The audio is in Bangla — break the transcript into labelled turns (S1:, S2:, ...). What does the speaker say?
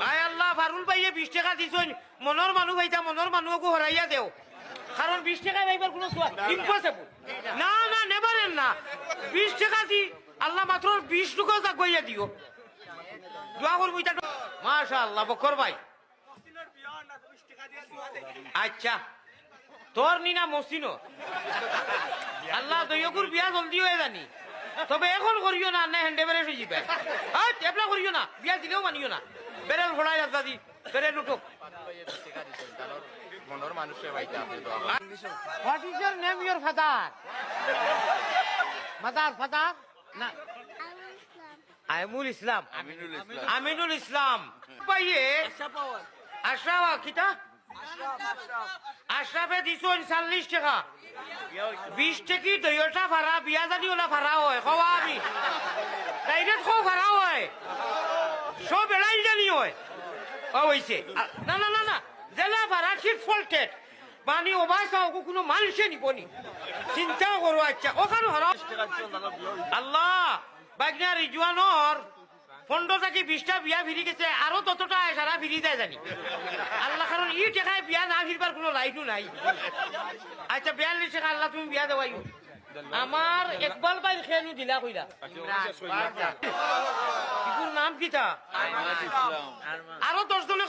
S1: আয় আল্লাহ, ফারুল ভাইয়ে 20 টাকা দিছেন, মনের মানুষ ভাইতা, মনের মানুষকে হরাইয়া দেও। কারণ 20 টাকা পাইবার কোনো ইম্পসিবল না, না নেবারেন না। 20 টাকা দি আল্লাহ মাত্র 20 টাকা জাগইয়া দিও। দোয়া করব এটা। মাশাআল্লাহ বকর ভাই। আচ্ছা, তোর নিনা মসিনো আল্লাহ দইয়কুর বিয়া জলদি হয়ে জানি, তবে এখন করিও না, না হ্যান্ডে বেড়ে হয়ে যাবে। এবলা করিও না, বিয়া দিলেও মানিও না। বেড়েল ফোড়াই রাস্তা দি বেড়েল উঠো। What is your name, your father? Father? Na. Aminul Islam. Aminul Islam. Paye. Ashraf kita? Ashrafে দিছো 40 টাকা। 20 টাকি দইটা ভাড়া, বিয়া জানি ওলা ভাড়া হয়। খাওয়া আমি। ডাইরেক্ট খাও ভাড়া হয়। সব এলাই জানি হয়। হইছে। না না না না। জেলা ভাড়া ঠিক ফল্টেড। মানে ওবাইসাও কোনো মানুষে নিবনি। চিন্তা করো। আচ্ছা ওখানে হারাম আল্লাহ বাগনা রিজওয়ানোর 15 থেকে 20টা বিয়া ফিরি গেছে, আরো ততটা সারা ফিরি যায় জানি আল্লাহ। কারণ ই টাকায় বিয়া না ফিরবার কোনো লাইনও নাই। আচ্ছা 42 টাকা আল্লাহ তুমি বিয়া দেওয়াইও। আমার একবার বাইর খেয়ালু দিলা কইলা নাম কিতা? আরো 10 জনে